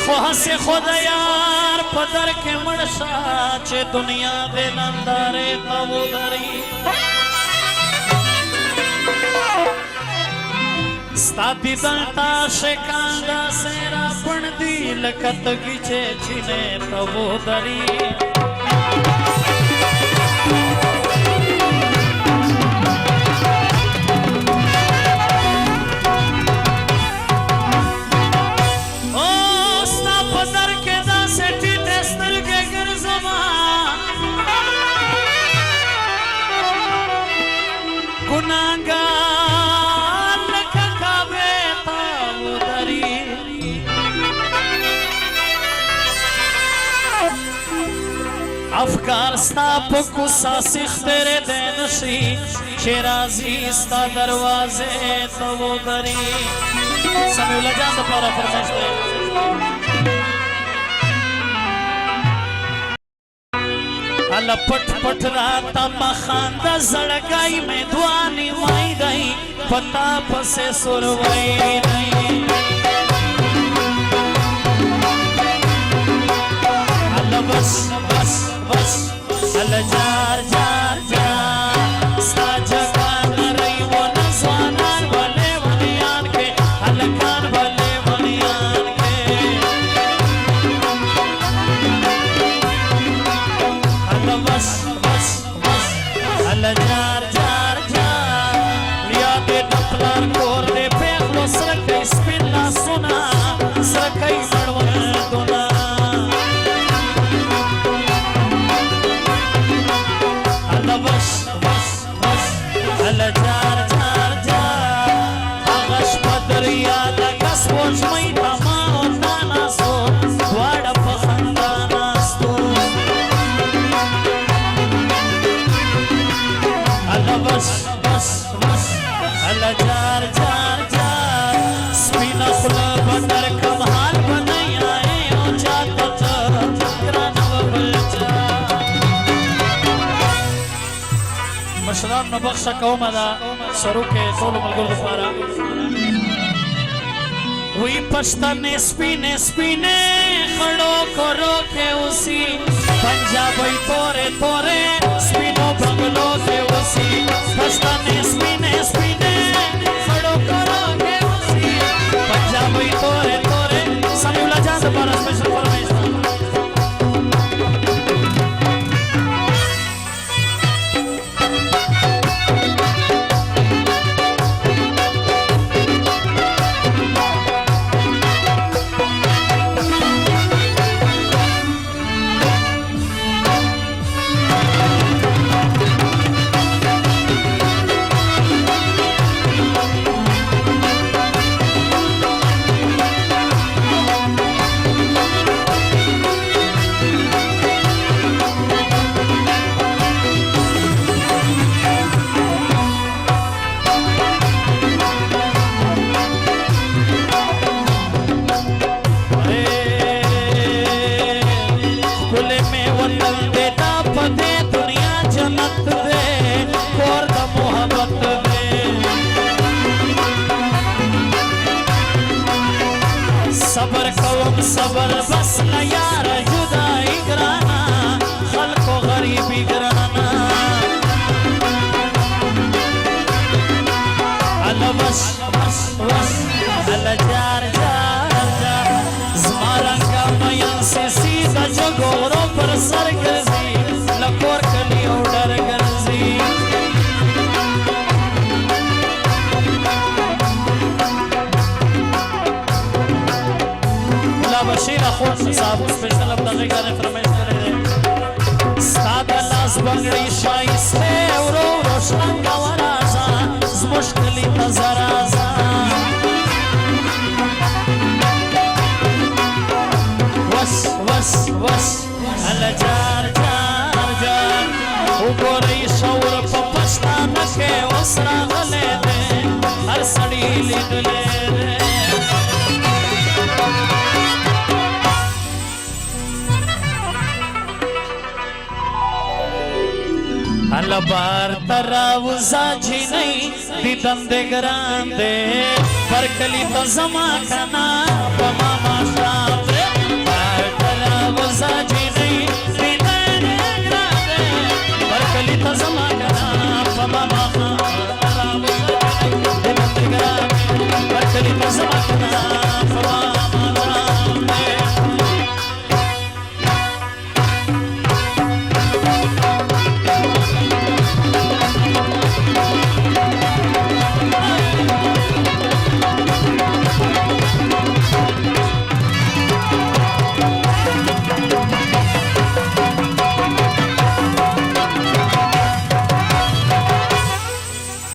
خو هسې خود یار په در کې مړ شه چې دنیا دې نندارې ته ودري ستا دیدن ته شکان داسې راپڼ دي لکه تږي چې چینې ته ودري افکار ستا په کوڅه سیخ تیرې دی نشي چې راځي ستا دروازې ته ودري سمیع الله جان دپاره فرمایش دی هله پټ پټ راته مه خانده زړګی مې دوه نیمای دی په تا پسې سوروی دی هله بس بس بس هله جار جار جار ستا جګان نری و نه ځوانان به لیونیان کې هلکان به لیونیان کې هله بس بس بس هله جار جار جار یا دې د پلار کور دې پېغلو سره کوي سپین لاسونه سره کوي مړوندونه بس بس بس هله جار جار جار هغه شپه دریا لکه سپوږمۍ ته ما او تا ناستو دواړه په خندا ناستو هله بس بس بس هله جار جار جار سپینه خوله به درکړم حال به نه یې او چاته ته ګرانه به بل چا مشران نو بخښه کومه ده سروکې ټولو ملګرو دپاره وی پښتنې سپینې سپینې خړو کورو کې اوسي پنجابۍ تورې تورې سپینو بنګلو کې اوسي پښتنې سپینې سپینې خړو کورو کې اوسي پنجابۍ تورې تورې سمیع الله جان دپاره سپیشل فرمایش ده صبر بس نه یاره جدایي ګرانه خلکو غریبي ګرانه هله بس بس بس هله جار جار جار زما رنګه مین سیسي د جګورو پر سر ګرځي له کور کلي او ډر ګرځي بشیر اخوند صاحب سپیشل اب دغه غره فرمایش کړی دی ستا د لاس بنګړۍ ښایسته ورو ورو شرنګه ورازه زموږ کلي ته زه راځه وس وس وس هله جار جار جار وګورئ شور په پښتانه کې اوس راغلی دی هر سړي لیدلی دی هله بار ته راوځه جینۍ دیدن دې ګران دی پر کلي ته زما که نه په ما